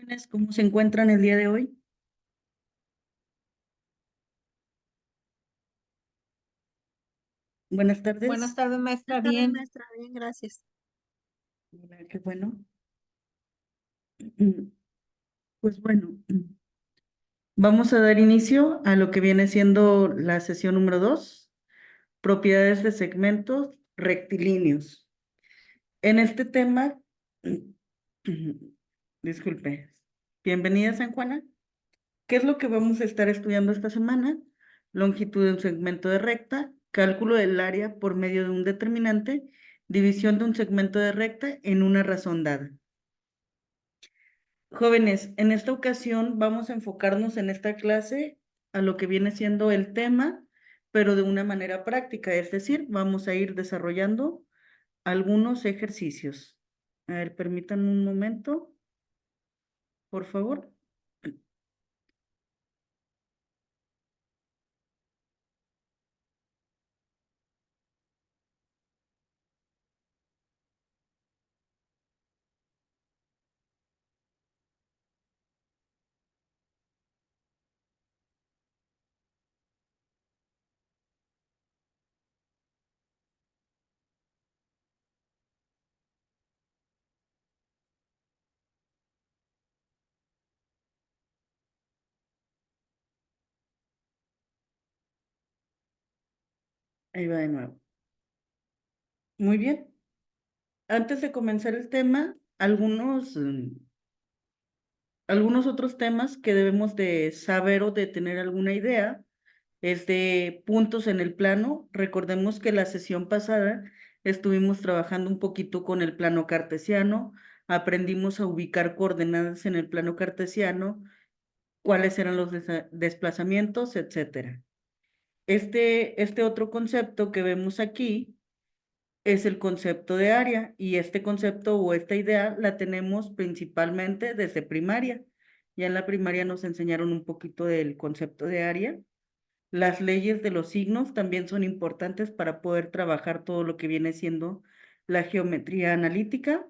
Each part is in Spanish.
Jóvenes, ¿cómo se encuentran el día de hoy? Buenas Buenas tardes. tardes, maestra. Buenas tardes, Bien. maestra. Bien, gracias. Hola, qué bueno. Pues bueno, vamos a dar inicio a lo que viene siendo la sesión número 2, propiedades de segmentos rectilíneos. En este tema, disculpe, bienvenida San Juana. ¿Qué es lo que vamos a estar estudiando esta semana? Longitud de un segmento de recta, cálculo del área por medio de un determinante, división de un segmento de recta en una razón dada. Jóvenes, en esta ocasión vamos a enfocarnos en esta clase a lo que viene siendo el tema, pero de una manera práctica, es decir, vamos a ir desarrollando algunos ejercicios. A ver, permítanme un momento, por favor. Ahí va de nuevo. Muy bien. Antes de comenzar el tema, algunos otros temas que debemos de saber o de tener alguna idea es de puntos en el plano. Recordemos que la sesión pasada estuvimos trabajando un poquito con el plano cartesiano, aprendimos a ubicar coordenadas en el plano cartesiano, cuáles eran los desplazamientos, etcétera. Este otro concepto que vemos aquí es el concepto de área, y este concepto o esta idea la tenemos principalmente desde primaria. Ya en la primaria nos enseñaron un poquito del concepto de área. Las leyes de los signos también son importantes para poder trabajar todo lo que viene siendo la geometría analítica.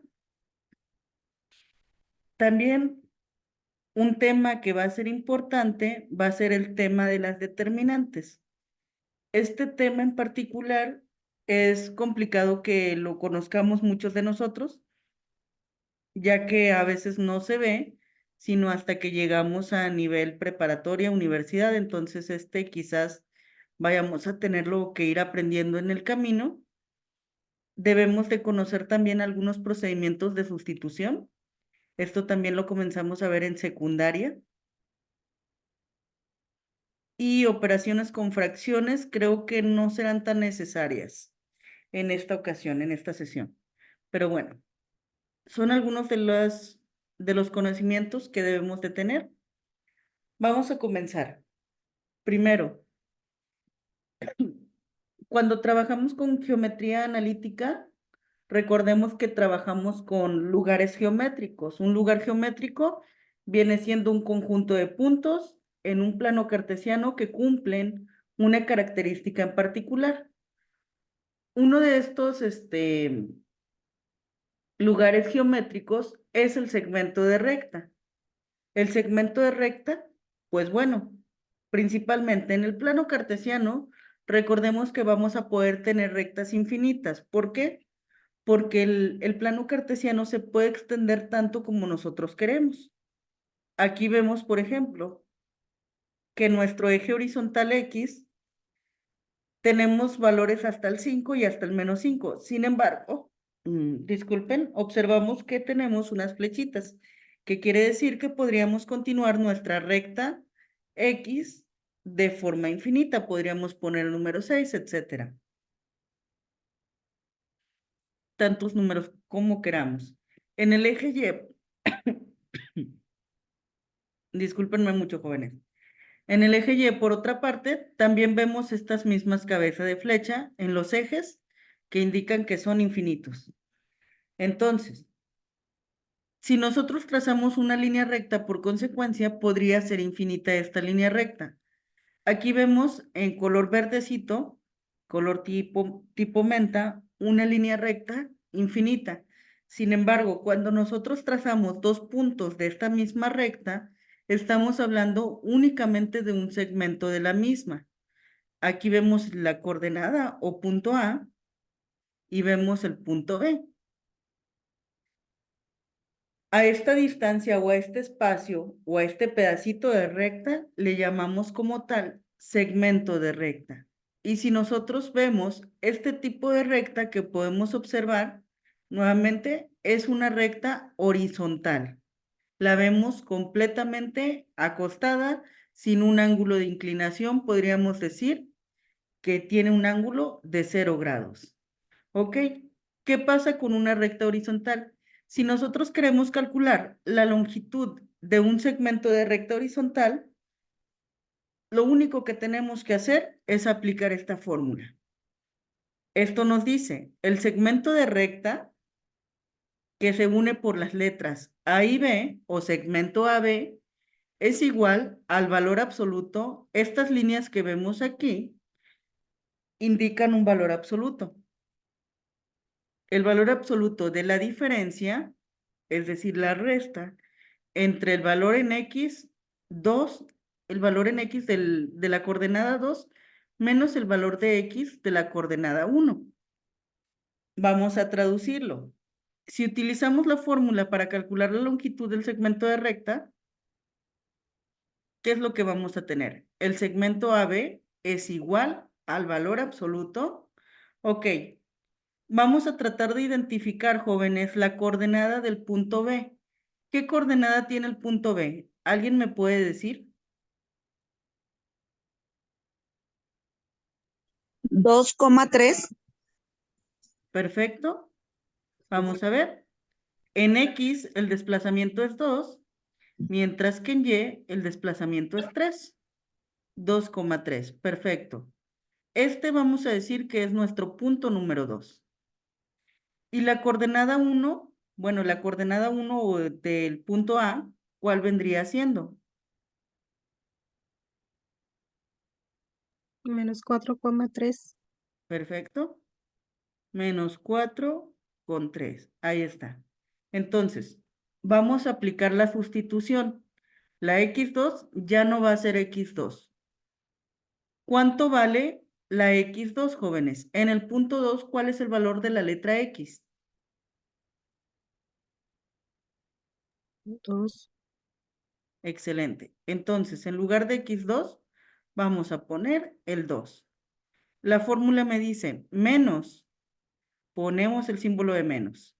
También un tema que va a ser importante va a ser el tema de las determinantes. Este tema en particular es complicado que lo conozcamos muchos de nosotros, ya que a veces no se ve, sino hasta que llegamos a nivel preparatoria, universidad. Entonces, quizás vayamos a tenerlo que ir aprendiendo en el camino. Debemos de conocer también algunos procedimientos de sustitución. Esto también lo comenzamos a ver en secundaria. Y operaciones con fracciones creo que no serán tan necesarias en esta ocasión, en esta sesión. Pero bueno, son algunos de los conocimientos que debemos de tener. Vamos a comenzar. Primero, cuando trabajamos con geometría analítica, recordemos que trabajamos con lugares geométricos. Un lugar geométrico viene siendo un conjunto de puntos en un plano cartesiano que cumplen una característica en particular. Uno de estos lugares geométricos es el segmento de recta. El segmento de recta, pues bueno, principalmente en el plano cartesiano, recordemos que vamos a poder tener rectas infinitas. ¿Por qué? Porque el plano cartesiano se puede extender tanto como nosotros queremos. Aquí vemos, por ejemplo, que nuestro eje horizontal X tenemos valores hasta el 5 y hasta el -5. Sin embargo, disculpen, observamos que tenemos unas flechitas, que quiere decir que podríamos continuar nuestra recta X de forma infinita. Podríamos poner el número 6, etcétera. Tantos números como queramos. En el eje Y, discúlpenme mucho, jóvenes. En el eje Y, por otra parte, también vemos estas mismas cabezas de flecha en los ejes que indican que son infinitos. Entonces, si nosotros trazamos una línea recta, por consecuencia, podría ser infinita esta línea recta. Aquí vemos en color verdecito, color tipo menta, una línea recta infinita. Sin embargo, cuando nosotros trazamos dos puntos de esta misma recta, estamos hablando únicamente de un segmento de la misma. Aquí vemos la coordenada o punto A y vemos el punto B. A esta distancia o a este espacio o a este pedacito de recta le llamamos como tal segmento de recta. Y si nosotros vemos este tipo de recta que podemos observar, nuevamente es una recta horizontal. La vemos completamente acostada, sin un ángulo de inclinación, podríamos decir que tiene un ángulo de 0 grados. ¿Ok? ¿Qué pasa con una recta horizontal? Si nosotros queremos calcular la longitud de un segmento de recta horizontal, lo único que tenemos que hacer es aplicar esta fórmula. Esto nos dice, el segmento de recta que se une por las letras A y B, o segmento AB, es igual al valor absoluto. Estas líneas que vemos aquí indican un valor absoluto. El valor absoluto de la diferencia, es decir, la resta entre el valor en x2, el valor en x de la coordenada 2, menos el valor de x de la coordenada 1. Vamos a traducirlo. Si utilizamos la fórmula para calcular la longitud del segmento de recta, ¿qué es lo que vamos a tener? El segmento AB es igual al valor absoluto. Ok, vamos a tratar de identificar, jóvenes, la coordenada del punto B. ¿Qué coordenada tiene el punto B? ¿Alguien me puede decir? 2,3. Perfecto. Vamos a ver. En X el desplazamiento es 2, mientras que en Y el desplazamiento es 3. 2,3. Perfecto. Este vamos a decir que es nuestro punto número 2. Y la coordenada 1, bueno, la coordenada 1 del punto A, ¿cuál vendría siendo? -4,3. Perfecto. Menos 4,3. Ahí está. Entonces, vamos a aplicar la sustitución. La x2 ya no va a ser x2. ¿Cuánto vale la x2, jóvenes? En el punto 2, ¿cuál es el valor de la letra x? 2. Excelente. Entonces, en lugar de x2, vamos a poner el 2. La fórmula me dice menos, ponemos el símbolo de menos.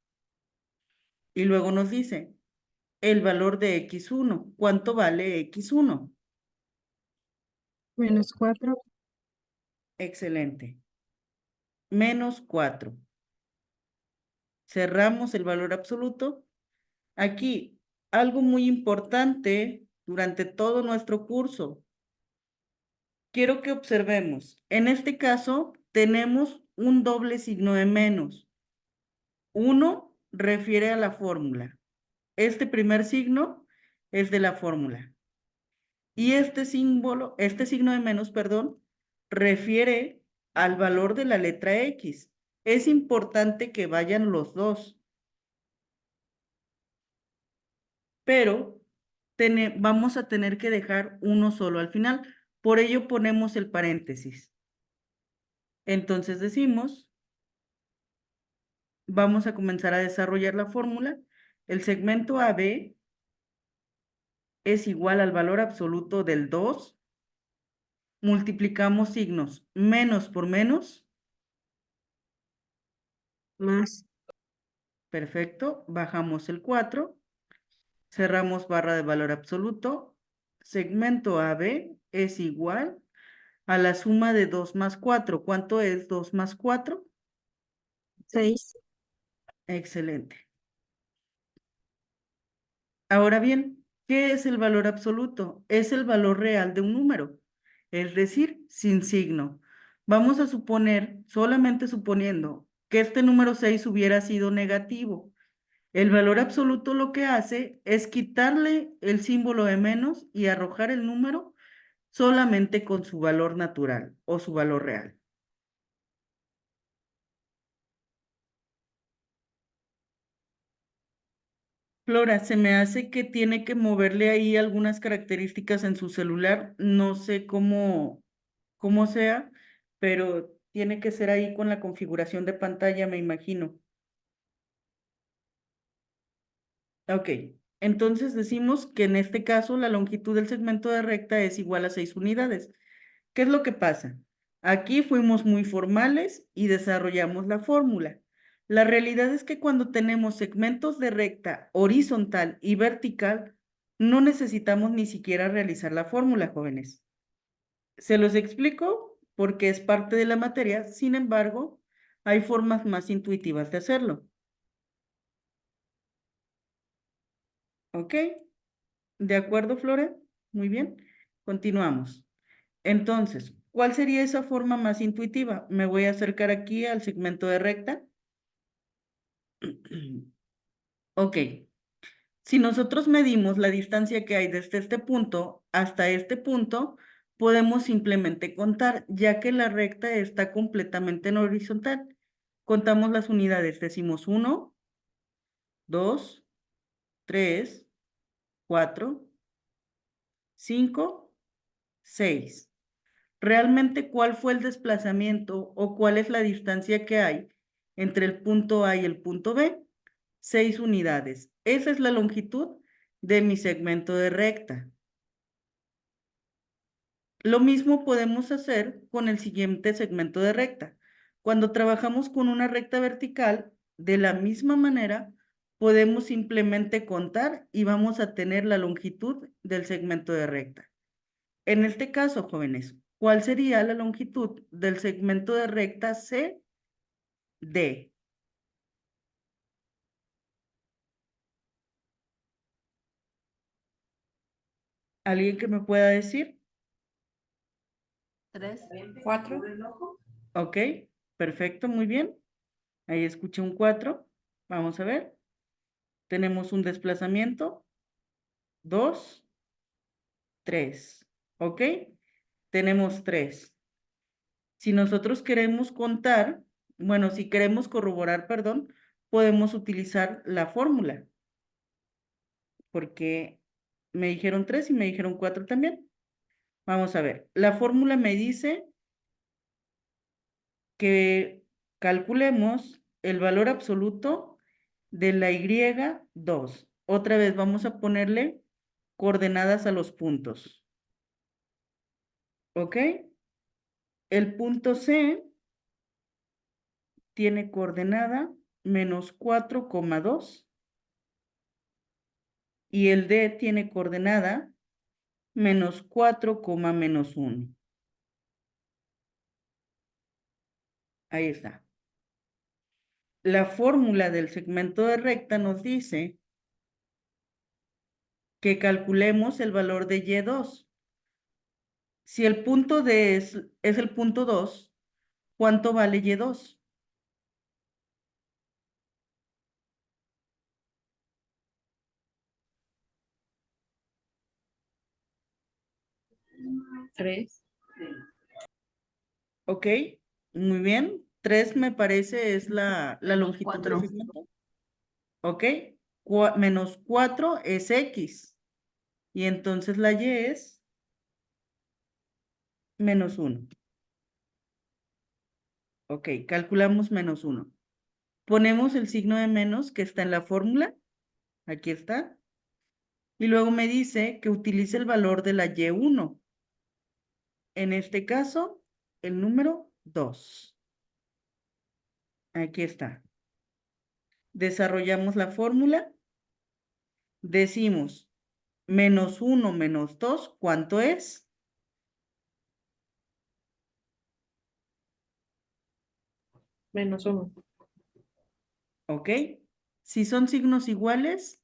Y luego nos dice el valor de x1. ¿Cuánto vale x1? -4. Excelente. Menos 4. Cerramos el valor absoluto. Aquí, algo muy importante durante todo nuestro curso. Quiero que observemos. En este caso, tenemos un doble signo de menos. Uno refiere a la fórmula. Este primer signo es de la fórmula. Y este símbolo, este signo de menos, perdón, refiere al valor de la letra X. Es importante que vayan los dos, pero vamos a tener que dejar uno solo al final. Por ello ponemos el paréntesis. Entonces decimos, vamos a comenzar a desarrollar la fórmula. El segmento AB es igual al valor absoluto del 2. Multiplicamos signos menos por menos. Más. Perfecto. Bajamos el 4. Cerramos barra de valor absoluto. Segmento AB es igual a la suma de 2 más 4. ¿Cuánto es 2 más 4? 6. Excelente. Ahora bien, ¿qué es el valor absoluto? Es el valor real de un número, es decir, sin signo. Vamos a suponer, solamente suponiendo, que este número 6 hubiera sido negativo. El valor absoluto lo que hace es quitarle el símbolo de menos y arrojar el número solamente con su valor natural o su valor real. Flora, se me hace que tiene que moverle ahí algunas características en su celular. No sé cómo sea, pero tiene que ser ahí con la configuración de pantalla, me imagino. Ok, entonces decimos que en este caso la longitud del segmento de recta es igual a 6 unidades. ¿Qué es lo que pasa? Aquí fuimos muy formales y desarrollamos la fórmula. La realidad es que cuando tenemos segmentos de recta horizontal y vertical, no necesitamos ni siquiera realizar la fórmula, jóvenes. Se los explico porque es parte de la materia, sin embargo, hay formas más intuitivas de hacerlo. ¿Ok? ¿De acuerdo, Flora? Muy bien. Continuamos. Entonces, ¿cuál sería esa forma más intuitiva? Me voy a acercar aquí al segmento de recta. Ok. Si nosotros medimos la distancia que hay desde este punto hasta este punto, podemos simplemente contar, ya que la recta está completamente en horizontal. Contamos las unidades, decimos 1, 2, 3, 4, 5, 6. Realmente, ¿cuál fue el desplazamiento o cuál es la distancia que hay entre el punto A y el punto B? 6 unidades. Esa es la longitud de mi segmento de recta. Lo mismo podemos hacer con el siguiente segmento de recta. Cuando trabajamos con una recta vertical, de la misma manera, podemos simplemente contar y vamos a tener la longitud del segmento de recta. En este caso, jóvenes, ¿cuál sería la longitud del segmento de recta CD? ¿Alguien que me pueda decir? 3, 4. Ok, perfecto, muy bien. Ahí escuché un 4. Vamos a ver. Tenemos un desplazamiento. 2, 3. ¿Ok? Tenemos 3. Si nosotros queremos contar, bueno, si queremos corroborar, perdón, podemos utilizar la fórmula, porque me dijeron 3 y me dijeron 4 también. Vamos a ver, la fórmula me dice que calculemos el valor absoluto de la Y2. Otra vez vamos a ponerle coordenadas a los puntos. ¿Ok? El punto C tiene coordenada menos 4,2 y el D tiene coordenada menos 4, menos 1. Ahí está. La fórmula del segmento de recta nos dice que calculemos el valor de Y2. Si el punto D es el punto 2, ¿cuánto vale Y2? Tres. ¿Ok? Muy bien. 3 me parece es la longitud Cuatro. del segmento. ¿Ok? Menos 4 es X. Y entonces la Y es menos 1. Ok, calculamos menos 1. Ponemos el signo de menos que está en la fórmula. Aquí está. Y luego me dice que utilice el valor de la Y1. En este caso, el número 2. Aquí está. Desarrollamos la fórmula. Decimos menos 1 menos 2, ¿cuánto es? Menos 1. ¿Ok? Si son signos iguales,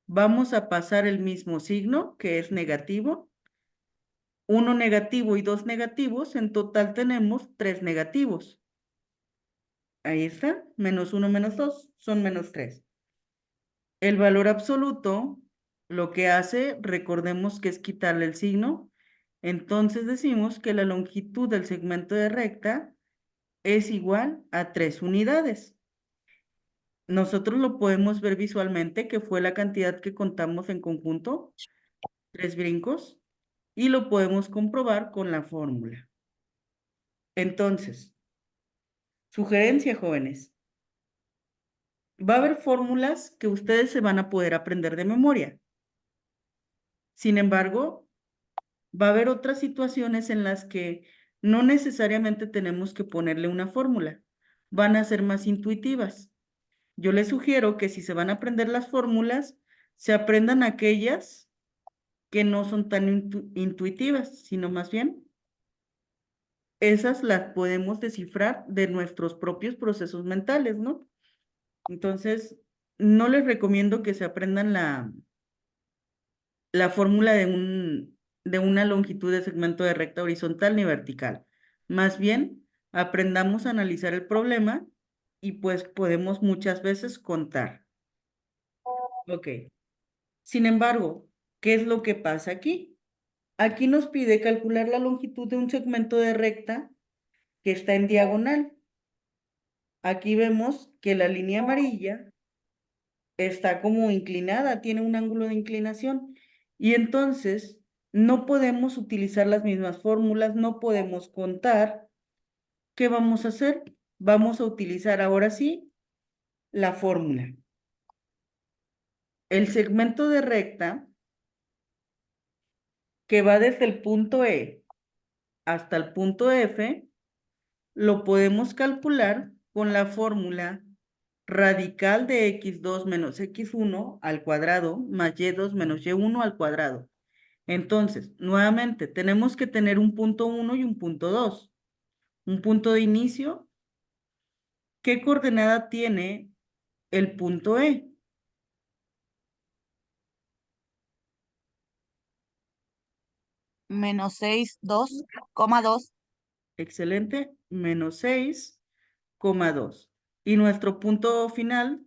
vamos a pasar el mismo signo, que es negativo. 1 negativo y 2 negativos, en total tenemos 3 negativos. Ahí está, menos 1 menos 2 son menos 3. El valor absoluto lo que hace, recordemos que es quitarle el signo, entonces decimos que la longitud del segmento de recta es igual a 3 unidades. Nosotros lo podemos ver visualmente, que fue la cantidad que contamos en conjunto, 3 brincos, y lo podemos comprobar con la fórmula. Entonces, sugerencia, jóvenes. Va a haber fórmulas que ustedes se van a poder aprender de memoria. Sin embargo, va a haber otras situaciones en las que no necesariamente tenemos que ponerle una fórmula. Van a ser más intuitivas. Yo les sugiero que si se van a aprender las fórmulas, se aprendan aquellas que no son tan intuitivas, sino más bien esas las podemos descifrar de nuestros propios procesos mentales, ¿no? Entonces, no les recomiendo que se aprendan la fórmula de una longitud de segmento de recta horizontal ni vertical. Más bien, aprendamos a analizar el problema y pues podemos muchas veces contar. Ok. Sin embargo, ¿qué es lo que pasa aquí? Aquí nos pide calcular la longitud de un segmento de recta que está en diagonal. Aquí vemos que la línea amarilla está como inclinada, tiene un ángulo de inclinación. Y entonces no podemos utilizar las mismas fórmulas, no podemos contar. ¿Qué vamos a hacer? Vamos a utilizar ahora sí la fórmula. El segmento de recta que va desde el punto E hasta el punto F, lo podemos calcular con la fórmula radical de x2 menos x1 al cuadrado más y2 menos y1 al cuadrado. Entonces, nuevamente, tenemos que tener un punto 1 y un punto 2. Un punto de inicio. ¿Qué coordenada tiene el punto E? Menos 6, 2,2. Excelente, menos 6,2. Y nuestro punto final,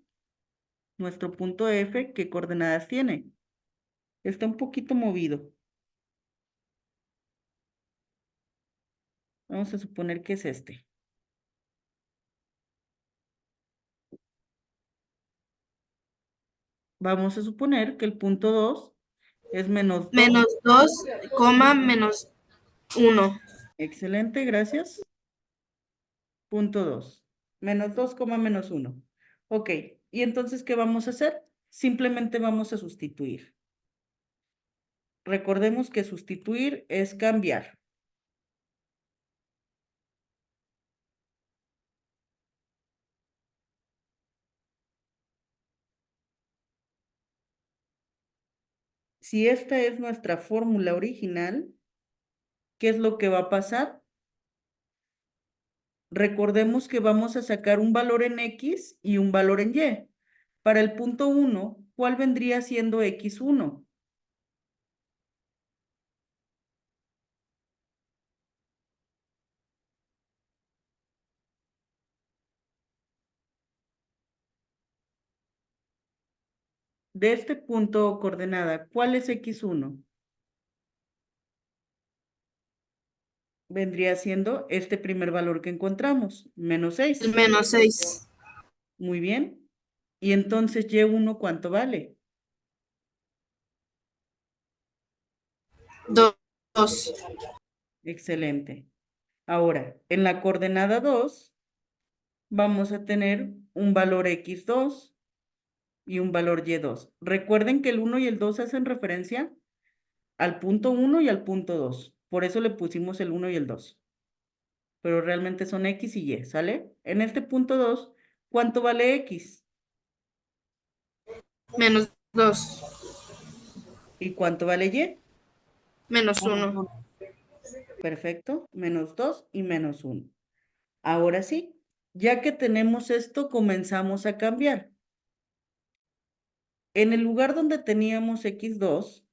nuestro punto F, ¿qué coordenadas tiene? Está un poquito movido. Vamos a suponer que es este. Vamos a suponer que el punto 2 es menos 2. Menos 2, menos 1. Excelente, gracias. Punto 2. Menos 2, menos 1. Ok, y entonces, ¿qué vamos a hacer? Simplemente vamos a sustituir. Recordemos que sustituir es cambiar. Si esta es nuestra fórmula original, ¿qué es lo que va a pasar? Recordemos que vamos a sacar un valor en X y un valor en Y. Para el punto 1, ¿cuál vendría siendo X1? De este punto coordenada, ¿cuál es X1? Vendría siendo este primer valor que encontramos, menos 6. Menos 6. Muy bien. Y entonces Y1, ¿cuánto vale? 2. Excelente. Ahora, en la coordenada 2, vamos a tener un valor X2 y un valor Y2. Recuerden que el 1 y el 2 hacen referencia al punto 1 y al punto 2. Por eso le pusimos el 1 y el 2. Pero realmente son X y Y, ¿sale? En este punto 2, ¿cuánto vale X? Menos 2. ¿Y cuánto vale Y? Menos 1. Perfecto, menos 2 y menos 1. Ahora sí, ya que tenemos esto, comenzamos a cambiar. En el lugar donde teníamos X2,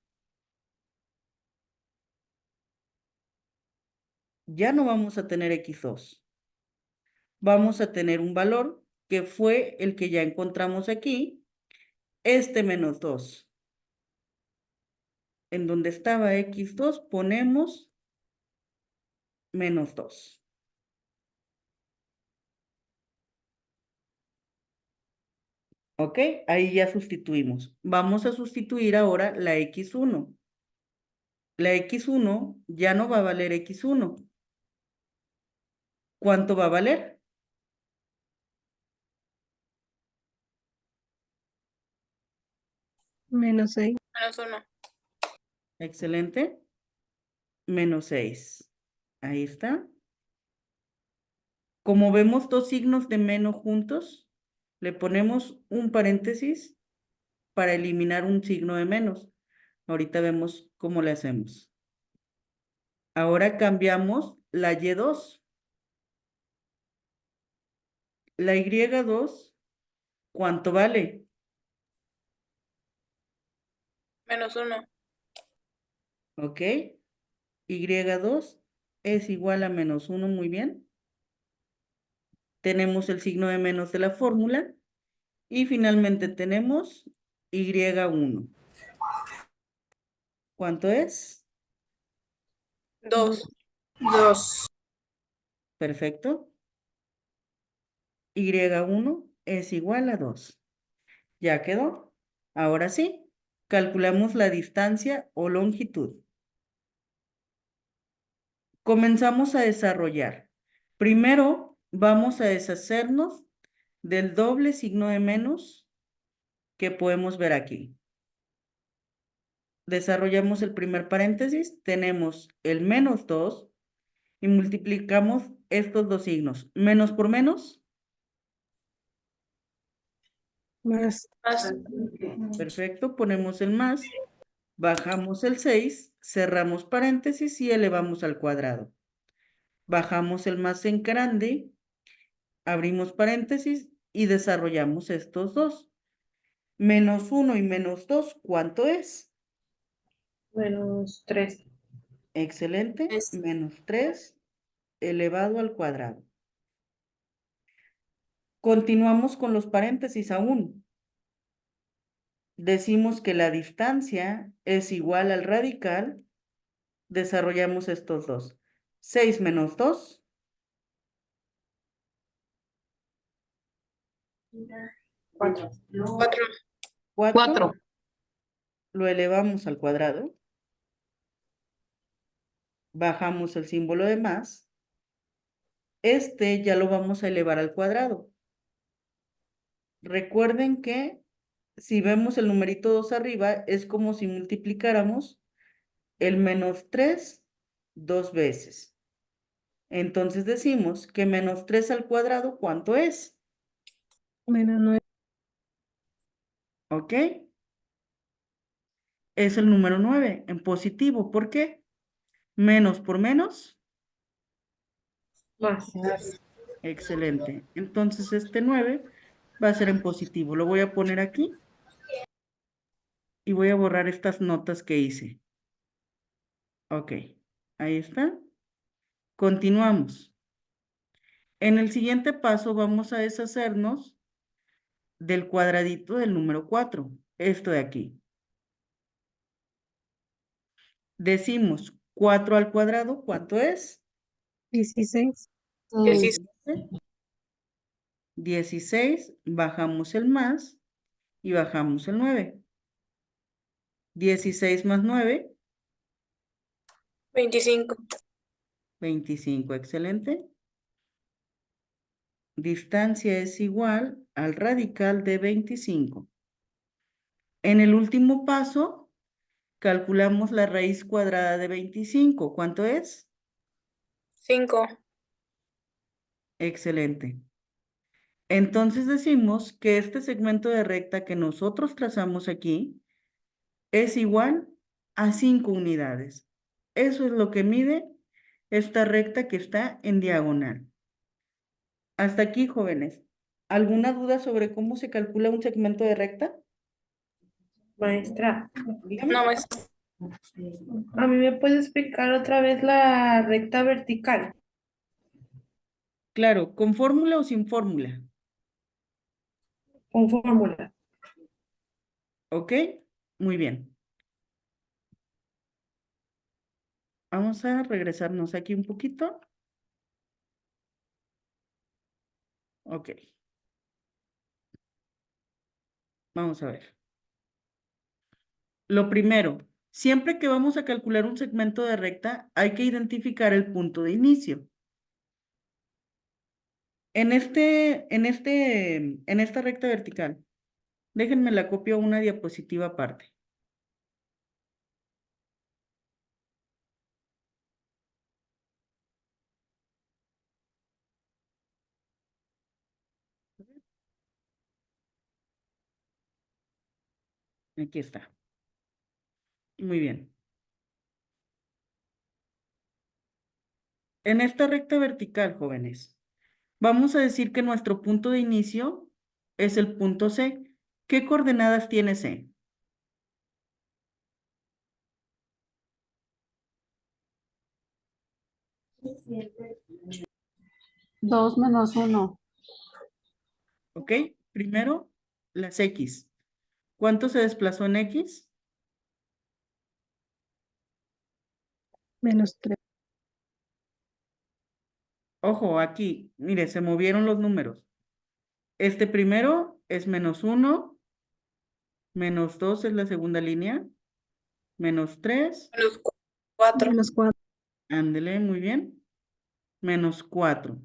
ya no vamos a tener X2. Vamos a tener un valor que fue el que ya encontramos aquí, este menos 2. En donde estaba X2 ponemos menos 2. ¿Ok? Ahí ya sustituimos. Vamos a sustituir ahora la X1. La X1 ya no va a valer X1. ¿Cuánto va a valer? -6. -1. Excelente. -6. Ahí está. Como vemos dos signos de menos juntos, le ponemos un paréntesis para eliminar un signo de menos. Ahorita vemos cómo le hacemos. Ahora cambiamos la Y2. La Y2, ¿cuánto vale? -1. ¿Ok? Y2 es igual a -1, muy bien. Tenemos el signo de menos de la fórmula. Y finalmente tenemos Y1. ¿Cuánto es? 2. 2. Perfecto. Y1 es igual a 2. ¿Ya quedó? Ahora sí, calculamos la distancia o longitud. Comenzamos a desarrollar. Primero vamos a deshacernos del doble signo de menos que podemos ver aquí. Desarrollamos el primer paréntesis, tenemos el -2 y multiplicamos estos dos signos. Menos por menos. Más. Más. Perfecto, ponemos el más, bajamos el 6, cerramos paréntesis y elevamos al cuadrado. Bajamos el más en grande, abrimos paréntesis y desarrollamos estos dos. -1 y -2, ¿cuánto es? -3. Excelente, -3 elevado al cuadrado. Continuamos con los paréntesis aún. Decimos que la distancia es igual al radical. Desarrollamos estos dos. 6 menos 2. 4. 4. 4. Lo elevamos al cuadrado. Bajamos el símbolo de más. Este ya lo vamos a elevar al cuadrado. Recuerden que si vemos el numerito 2 arriba, es como si multiplicáramos el -3 dos veces. Entonces decimos que -3 al cuadrado, ¿cuánto es? -9. ¿Ok? Es el número 9 en positivo. ¿Por qué? Menos por menos. Más. Excelente. Entonces este 9 va a ser en positivo. Lo voy a poner aquí y voy a borrar estas notas que hice. Ok, ahí está. Continuamos. En el siguiente paso vamos a deshacernos del cuadradito del número 4. Esto de aquí. Decimos 4 al cuadrado, ¿cuánto es? 16. 16. 16, bajamos el más y bajamos el 9. 16 más 9, 25. 25, excelente. Distancia es igual al radical de 25. En el último paso, calculamos la raíz cuadrada de 25. ¿Cuánto es? 5. Excelente. Entonces decimos que este segmento de recta que nosotros trazamos aquí es igual a 5 unidades. Eso es lo que mide esta recta que está en diagonal. Hasta aquí, jóvenes. ¿Alguna duda sobre cómo se calcula un segmento de recta? Maestra, Dígame. No, es ¿a mí me puede explicar otra vez la recta vertical? Claro, ¿con fórmula o sin fórmula? Con fórmula. ¿Ok? Muy bien. Vamos a regresarnos aquí un poquito. Ok. Vamos a ver. Lo primero, siempre que vamos a calcular un segmento de recta, hay que identificar el punto de inicio. En esta recta vertical, déjenme la copio a una diapositiva aparte. Aquí está. Muy bien. En esta recta vertical, jóvenes, vamos a decir que nuestro punto de inicio es el punto C. ¿Qué coordenadas tiene C? 2 menos 1. ¿Ok? Primero, las X. ¿Cuánto se desplazó en X? Menos 3. Ojo, aquí, mire, se movieron los números. Este primero es -1, -2 es la segunda línea, -3, -4. Menos 4. ándele, muy bien, -4.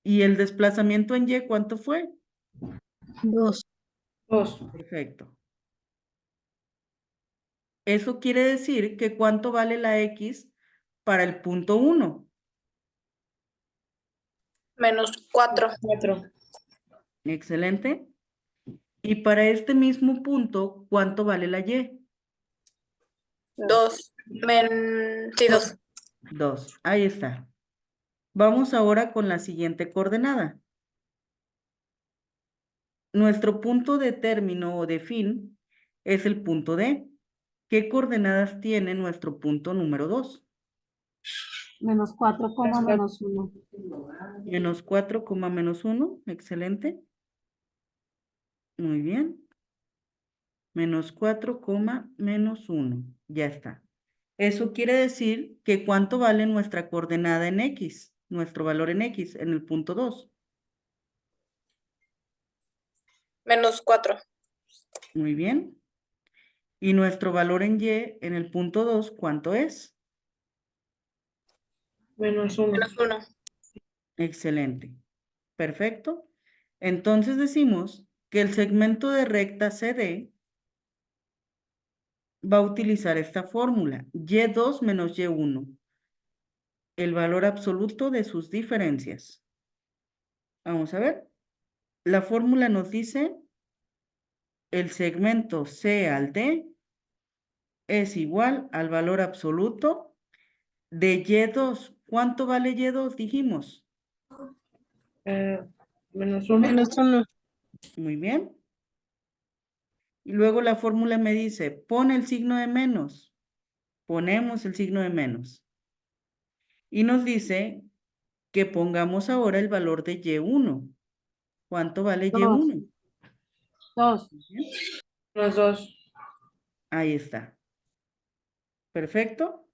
¿Y el desplazamiento en Y cuánto fue? 2. 2. Perfecto. Eso quiere decir que cuánto vale la X para el punto 1. -4. 4. Excelente. Y para este mismo punto, ¿cuánto vale la Y? 2. Sí, 2. 2. Ahí está. Vamos ahora con la siguiente coordenada. Nuestro punto de término o de fin es el punto D. ¿Qué coordenadas tiene nuestro punto número 2? Menos 4, menos 1. -4, -1. Excelente. Muy bien. -4, -1. Ya está. Eso quiere decir que cuánto vale nuestra coordenada en X, nuestro valor en X, en el punto 2. -4. Muy bien. Y nuestro valor en Y, en el punto 2, ¿cuánto es? Menos 1. -1. Excelente. Perfecto. Entonces decimos que el segmento de recta CD va a utilizar esta fórmula, Y2 menos Y1, el valor absoluto de sus diferencias. Vamos a ver. La fórmula nos dice el segmento C al D es igual al valor absoluto de Y2. ¿Cuánto vale Y2? Dijimos. Menos 1. Menos 1. Muy bien. Y luego la fórmula me dice, pon el signo de menos. Ponemos el signo de menos. Y nos dice que pongamos ahora el valor de Y1. ¿Cuánto vale 2. Y1? 2. Bien. Menos 2. Ahí está. Perfecto.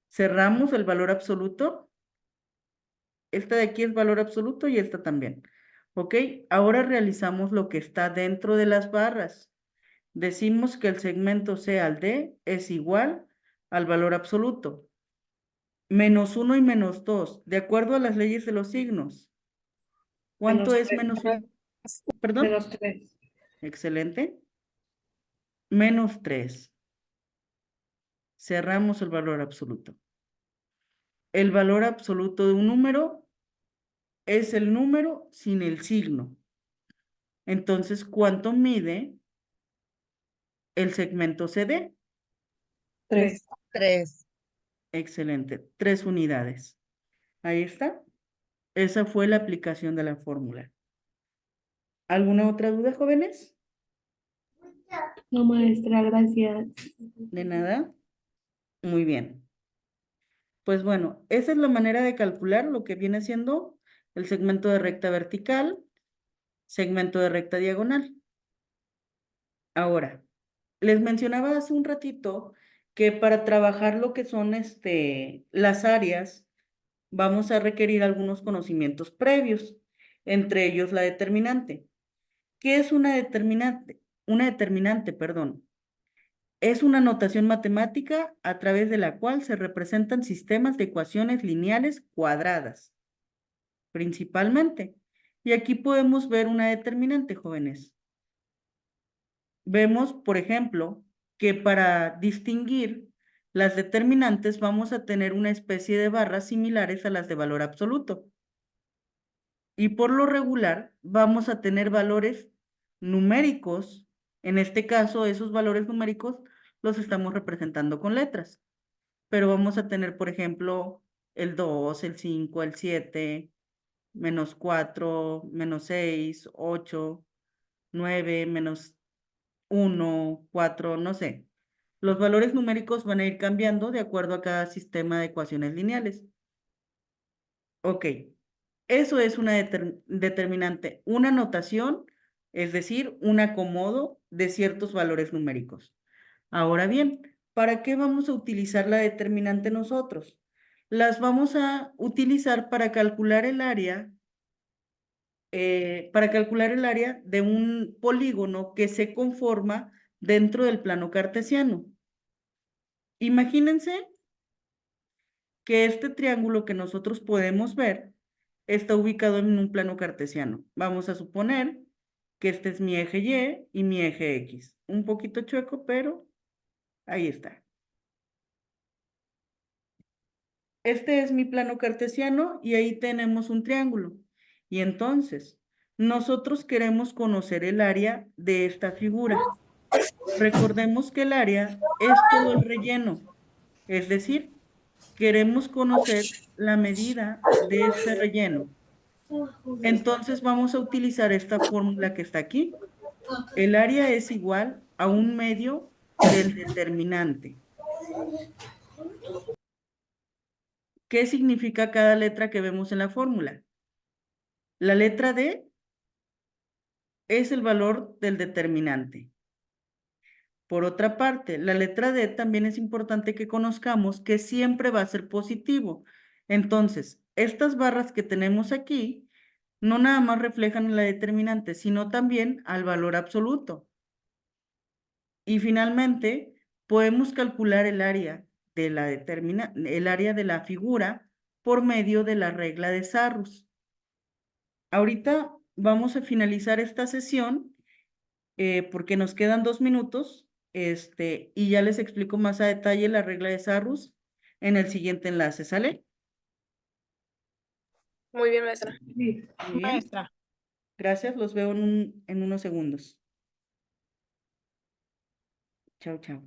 Cerramos el valor absoluto. Esta de aquí es valor absoluto y esta también. ¿Ok? Ahora realizamos lo que está dentro de las barras. Decimos que el segmento C al D es igual al valor absoluto. -1 y -2, de acuerdo a las leyes de los signos. ¿Cuánto es -1? ¿Perdón? Menos 3. Excelente. -3. Cerramos el valor absoluto. El valor absoluto de un número es el número sin el signo. Entonces, ¿cuánto mide el segmento CD? 3. 3. Excelente. 3 unidades. Ahí está. Esa fue la aplicación de la fórmula. ¿Alguna otra duda, jóvenes? No, maestra, gracias. De nada. Muy bien. Pues bueno, esa es la manera de calcular lo que viene siendo el segmento de recta vertical, segmento de recta diagonal. Ahora, les mencionaba hace un ratito que para trabajar lo que son las áreas, vamos a requerir algunos conocimientos previos, entre ellos la determinante. ¿Qué es una determinante? Una determinante, perdón. Es una notación matemática a través de la cual se representan sistemas de ecuaciones lineales cuadradas, principalmente. Y aquí podemos ver una determinante, jóvenes. Vemos, por ejemplo, que para distinguir las determinantes vamos a tener una especie de barras similares a las de valor absoluto. Y por lo regular vamos a tener valores numéricos. En este caso, esos valores numéricos los estamos representando con letras. Pero vamos a tener, por ejemplo, el 2, el 5, el 7, menos 4, menos 6, 8, 9, menos 1, 4, no sé. Los valores numéricos van a ir cambiando de acuerdo a cada sistema de ecuaciones lineales. Ok, eso es una determinante, una notación, es decir, un acomodo de ciertos valores numéricos. Ahora bien, ¿para qué vamos a utilizar la determinante nosotros? Las vamos a utilizar para calcular el área de un polígono que se conforma dentro del plano cartesiano. Imagínense que este triángulo que nosotros podemos ver está ubicado en un plano cartesiano. Vamos a suponer que este es mi eje Y y mi eje X. Un poquito chueco, pero ahí está. Este es mi plano cartesiano y ahí tenemos un triángulo. Y entonces, nosotros queremos conocer el área de esta figura. Recordemos que el área es todo el relleno, es decir, queremos conocer la medida de este relleno. Entonces vamos a utilizar esta fórmula que está aquí. El área es igual a un medio del determinante. ¿Qué significa cada letra que vemos en la fórmula? La letra D es el valor del determinante. Por otra parte, la letra D también es importante que conozcamos que siempre va a ser positivo. Entonces, estas barras que tenemos aquí no nada más reflejan la determinante, sino también al valor absoluto. Y finalmente, podemos calcular el área de la figura por medio de la regla de Sarrus. Ahorita vamos a finalizar esta sesión porque nos quedan 2 minutos y ya les explico más a detalle la regla de Sarrus en el siguiente enlace, ¿sale? Muy bien, maestra. Sí. Muy bien. Maestra. Gracias, los veo en unos segundos. Chao, chao.